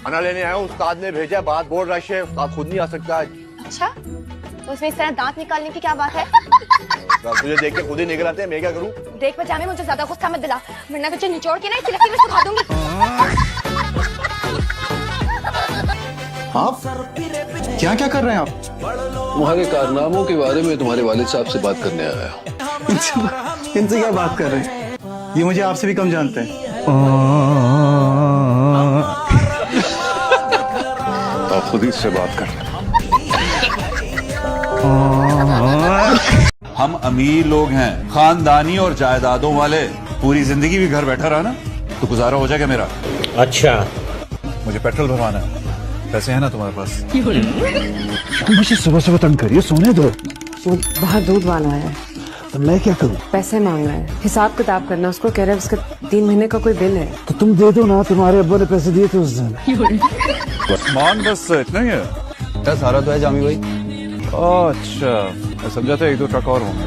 खाना लेने आया हूँ, उस्ताद ने भेजा, बात बोल रश है, उस्ताद खुद नहीं आ सकता आज। अच्छा, तो इसमें इस तरह दांत निकालने की क्या बात है? तुझे देख के खुद ही निकल आते हैं, मैं क्या करूँ? देख बजामे, मुझे ज्यादा गुस्सा मत दिला, वरना तुझे निचोड़ के ना इस लकड़ी में सुखा दूंगी। आप क्या क्या कर रहे हैं आप? तुम्हारे कारनामों के बारे में तुम्हारे वालिद साहब से बात करने आया हूँ। इनसे क्या बात कर रहे हैं? ये मुझे आपसे भी कम जानते हैं। आप खुद ही से बात कर। हम अमीर लोग हैं, खानदानी और जायदादों वाले। पूरी जिंदगी भी घर बैठा रहा ना तो गुजारा हो जाएगा मेरा। अच्छा, मुझे पेट्रोल भरवाना है, पैसे हैं ना तुम्हारे पास? मुझे सुबह सुबह तंग करिए, सोने दो। वो बाहर दूध वाला है, तो मैं क्या करूं? पैसे मांग रहा है, हिसाब किताब करना। उसको कह रहा है उसका 3 महीने का कोई बिल है। तो तुम दे दो ना, तुम्हारे अब्बा ने पैसे दिए थे उस दिन। मान बस इतना ही है। क्या सारा तो है जामी भाई? अच्छा, मैं समझा था 1-2 ट्रक और होंगे।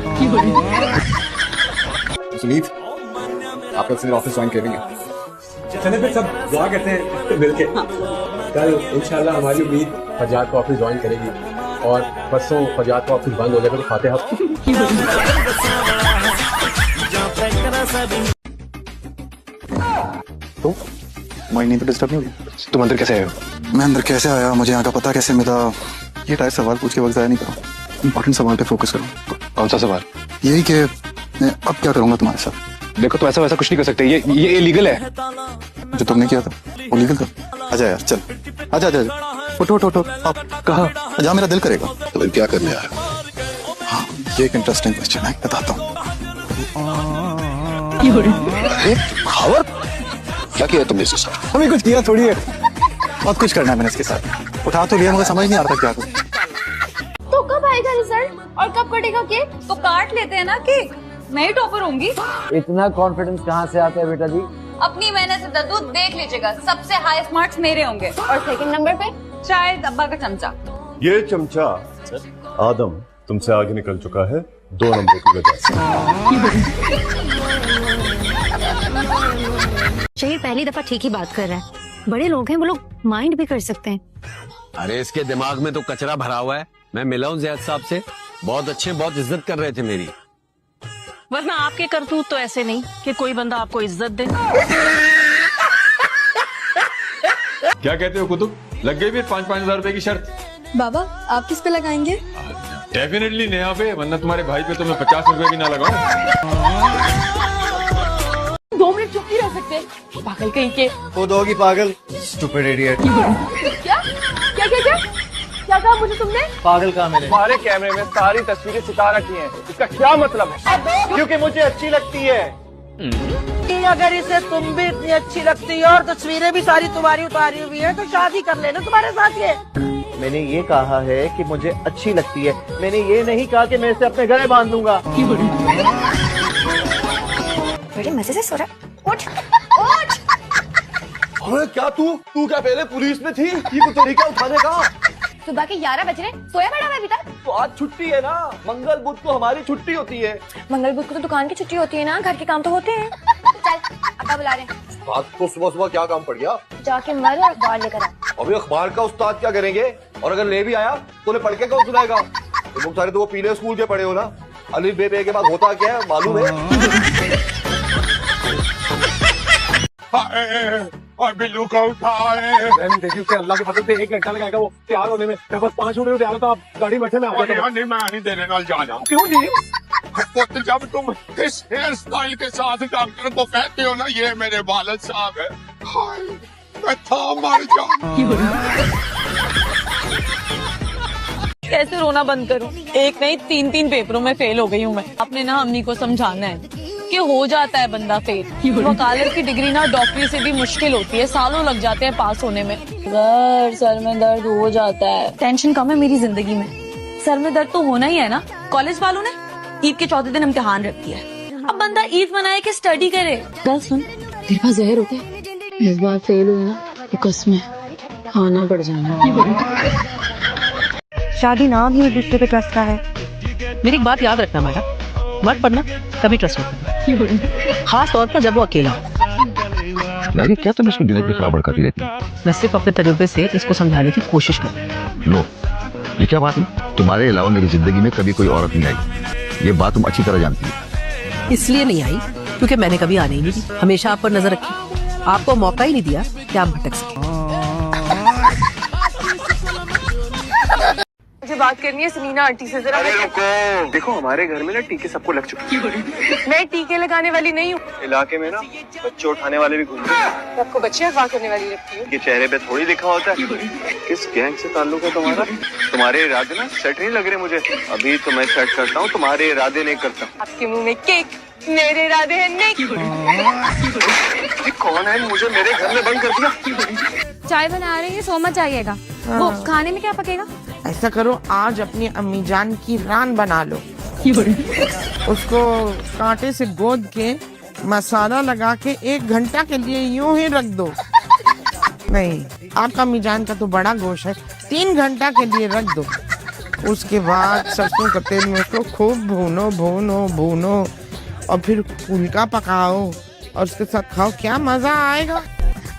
सुनीत, आप लोग फिर ऑफिस ज्वाइन करेंगे? चले फिर सब दुआ करते हैं मिलके। कल इंशाल्लाह हमारी उम्मीद फजात को ऑफिस ज्वाइन करेगी और परसों फजात को ऑफिस बंद हो जाएगा तो खाते हम। तो मोइनी तो डिस्टर्ब नहीं होगी? तुम अंदर कैसे आए हो? मैं अंदर कैसे आया, मुझे यहाँ का पता कैसे मिला, ये टाइप सवाल पूछ के वक्त ज़ाया नहीं करो। इंपॉर्टेंट सवाल पे फोकस करो। कौन सा सवाल? यही कि मैं अब क्या करूंगा तुम्हारे साथ। देखो, तो ऐसा वैसा कुछ नहीं कर सकते, ये इलीगल है। जो तुमने किया था वो लीगल था। आजा यार, चल आजा आजा आजा। उठो उठो उठो। आप कहाँ? जहाँ मेरा दिल करेगा। तो फिर क्या करने आया? हाँ, ये एक इंटरेस्टिंग क्वेश्चन है, बताता हूँ। खबर क्या किया तुमने इसके साथ? अभी कुछ किया थोड़ी है, बहुत कुछ करना है मैंने इसके साथ। उठा तो लिया, मुझे समझ नहीं आ रहा क्या करूं। तो कब आएगा रिजल्ट और कब कटेगा केक? तो काट लेते हैं ना केक, मैं ही टॉपर होंगी। इतना कॉन्फिडेंस कहाँ से आता है बेटा जी? अपनी मेहनत से दद्दू देख लीजिएगा, सबसे हाई मार्क्स मेरे होंगे। और सेकंड नंबर पे? शायद अब्बा का चमचा। ये चमचा आदम तुमसे आगे निकल चुका है 2 नंबर की वजह से। शहीद पहली दफा ठीक ही बात कर रहा है। बड़े लोग हैं, वो लोग माइंड भी कर सकते हैं। अरे इसके दिमाग में तो कचरा भरा हुआ है। मैं मिला हूँ ज़ैद साहब से, बहुत अच्छे, बहुत इज्जत कर रहे थे मेरी। वरना आपके करतूत तो ऐसे नहीं कि कोई बंदा आपको इज्जत दे। क्या कहते हो कुतुब, लग गई फिर 5-5 हजार रुपए की शर्त? बाबा आप किस पे लगाएंगे? डेफिनेटली नेहा पे, वरना तुम्हारे भाई पे तो मैं 50 रुपए भी ना लगाऊं। 2 मिनट चुप नहीं रह सकते, पागल कहीं के। खुद होगी पागल, स्टूपिड इडियट। क्या क्या क्या क्या क्या कहा मुझे तुमने? पागल कहा मैंने? हमारे कैमरे में सारी तस्वीरें सिता रखी हैं, इसका क्या मतलब है? क्योंकि मुझे अच्छी लगती है। अगर इसे तुम भी इतनी अच्छी लगती है और तस्वीरें भी सारी तुम्हारी उतारी हुई है तो शादी कर लेना तुम्हारे साथ। ये मैंने ये कहा है कि मुझे अच्छी लगती है, मैंने ये नहीं कहा कि मैं इसे अपने गले बांध दूंगा। बड़े मजे से सो रहा है। उठ उठ। अरे क्या तू क्या पहले पुलिस में थी? ये कोई तरीका उठाने का? सुबह के 11 बज रहे, सोया बड़ा है अभी तक? तो आज छुट्टी है ना, मंगल बुध को हमारी छुट्टी होती है। मंगल बुध को तो दुकान की छुट्टी होती है ना, घर के काम तो होते हैं। चल अब्बा बुला रहे हैं। आज तो सुबह सुबह क्या काम पड़ गया? जाके मर और अखबार लेकर आ। अभी अखबार का उस्ताद क्या करेंगे? और अगर ले भी आया तो उन्हें पढ़ के कौन सुनाएगा? तुम लोग सारे तो वो पीले स्कूल के पढ़े हो ना, अलिफ बे पे के बाद होता क्या है मालूम है? और बिल्लू का उठाए। देखिए उसके अल्लाह के फजल से 1 घंटा लगाएगा वो तैयार होने में। मैं बस 5 मिनट में तैयार होता, आप गाड़ी बैठे मैं नहीं, मैं नहीं देने नाल जाना। क्यों नहीं? जब तुम इस हेयर स्टाइल के साथ डॉक्टर को कहते हो ना ये मेरे वालिद साहब है, हाय मैं था मर जाऊं। कैसे रोना बंद करूं? एक नहीं 3 पेपरों में फेल हो गई हूँ मैं। आपने ना अम्मी को समझाना है कि हो जाता है बंदा फेल। वकालत की डिग्री ना डॉक्टरी से भी मुश्किल होती है, सालों लग जाते हैं पास होने में। सर में दर्द हो जाता है, टेंशन कम है मेरी जिंदगी में। सर में दर्द तो होना ही है ना। कॉलेज वालों ने ईद के चौथे दिन इम्तिहान रख दिया है, अब बंदा ईद मनाए कि स्टडी करे। बस सुन, तेरे पास जहर होता है, इस बार फेल हुई ना तो कसम खाना पड़ जाना। शादी नाम ही एक दूसरे पे ट्रस्ट का है। मेरी एक बात याद रखना बेटा, मत पढ़ना कभी ट्रस्ट मत करना, खास तौर पर जब वो अकेला हो। नहीं क्या तुम इसको दिनों पे खराब करती रहती? मैं सिर्फ अपने तजुर्बे से इसको समझाने की कोशिश कर। लो ये क्या बात है? तुम्हारे अलावा मेरी जिंदगी में कभी कोई औरत नहीं आई, ये बात तुम अच्छी तरह जानती हो। इसलिए नहीं आई क्योंकि मैंने कभी आने ही नहीं दी, हमेशा आप पर नजर रखी, आपको मौका ही नहीं दिया कि आप भटक सके। मुझे बात करनी है समीना आंटी से जरा। रुको, देखो हमारे घर में ना टीके सबको लग चुके हैं। मैं टीके लगाने वाली नहीं हूँ। इलाके में ना बच्चे उठाने वाले भी घूम रहे हैं। आपको बच्चे अगवा करने वाली लगती है। ये चेहरे पे थोड़ी लिखा होता है। किस गैंग से ताल्लुक है तुम्हारा? तुम्हारे इरादे ना सेट नहीं लग रहे मुझे। अभी तो मैं सेट करता हूँ, तुम्हारे इरादे नहीं करता। आपके मुंह में केक, मेरे इरादे हैं नहीं। ये कौन है? मुझे मेरे घर में बंद कर दिया। चाय बना रही है, सो मच जाइएगा। वो खाने में क्या पकेगा? ऐसा करो, आज अपनी अम्मी जान की रान बना लो, उसको कांटे से गोद के मसाला लगा के 1 घंटा के लिए यूं ही रख दो। नहीं, आपका अम्मी जान का तो बड़ा गोश्त है, 3 घंटा के लिए रख दो। उसके बाद सरसों का तेल में उसको खूब भूनो भूनो भूनो और फिर फुल्का पकाओ और उसके साथ खाओ, क्या मजा आएगा।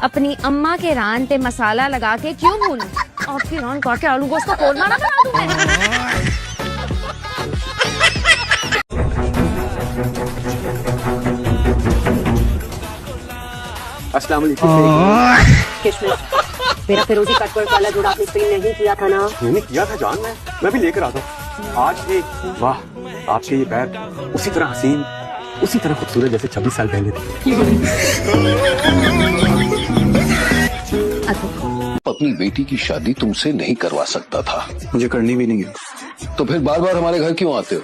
अपनी अम्मा के रान पे मसाला लगा के क्यों भूनूं? आपकी रान काट के आलू गोश्त का कोरमा ना बना दूं मैं। अस्सलाम वालेकुम। मेरा फिरोजी कटवर्क वाला जोड़ा आपने स्क्रीन नहीं किया था ना? मैंने किया था जान, मैं भी लेकर आता हूँ आज भी। वाह, आपके ये पैर उसी तरह हसीन, उसी तरह खूबसूरत जैसे 26 साल पहले थे। अपनी बेटी की शादी तुमसे नहीं करवा सकता था। मुझे करनी भी नहीं है। तो फिर बार बार हमारे घर क्यों आते हो?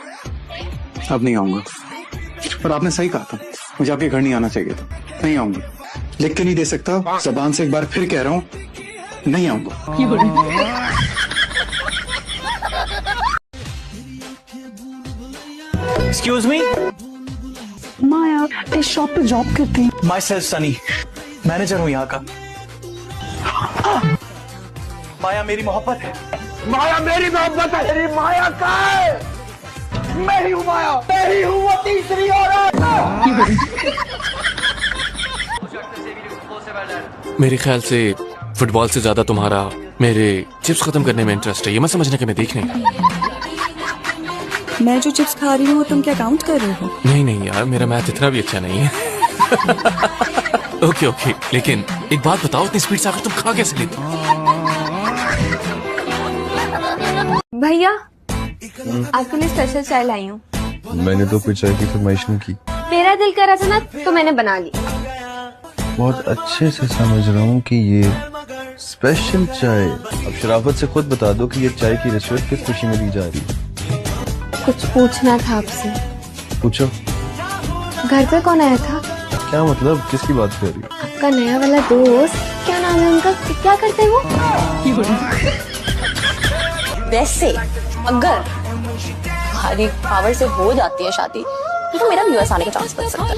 अब नहीं आऊंगा। पर आपने सही कहा था, मुझे आपके घर नहीं आना चाहिए था। नहीं आऊंगा, लिख के नहीं दे सकता, जबान से एक बार फिर कह रहा हूँ, नहीं आऊंगा। एक्सक्यूज मी, माया इस शॉप पे जॉब करती है। माई सेल्फ सनी, मैनेजर हूँ यहाँ का। माया मेरी मोहब्बत है। माया मेरी मोहब्बत है। तेरी माया का है। मैं ही हूँ माया, मैं ही हूँ वो तीसरी औरत। मेरे ख्याल से फुटबॉल से ज्यादा तुम्हारा मेरे चिप्स खत्म करने में इंटरेस्ट है। ये मत समझने कि मैं देखने। मैं जो चिप्स खा रही हूँ तुम क्या काउंट कर रहे हो? नहीं नहीं यार, मेरा मैथ इतना भी अच्छा नहीं है। ओके ओके, लेकिन एक बात बताओ, इतनी स्पीड से आकर तुम खा कैसे लेते हो? भैया आपके लिए स्पेशल चाय लाई हूँ। मैंने तो कोई चाय की फरमाइश नहीं की। मेरा दिल कर रहा था ना, तो मैंने बना ली। बहुत अच्छे से समझ रहा हूँ कि ये स्पेशल चाय। अब शराफत से खुद बता दो कि ये चाय की रिश्वत किस खुशी में दी जा रही है। कुछ पूछना था आपसे। पूछो। घर पे कौन आया था? क्या मतलब, किसकी बात कर रही हो? आपका नया वाला दोस्त, क्या नाम है उनका, क्या करते हैं वो? वैसे अगर तुम्हारी पावर से हो जाती है शादी, तो मेरा यूएस आने का चांस बच सकता है।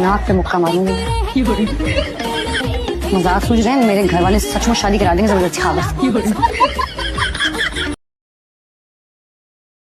नाक पे मुक्का मारूंगी। मजाक सूझ रहे हैं? मेरे घर वाले सच में शादी करा देंगे जबरदस्ती।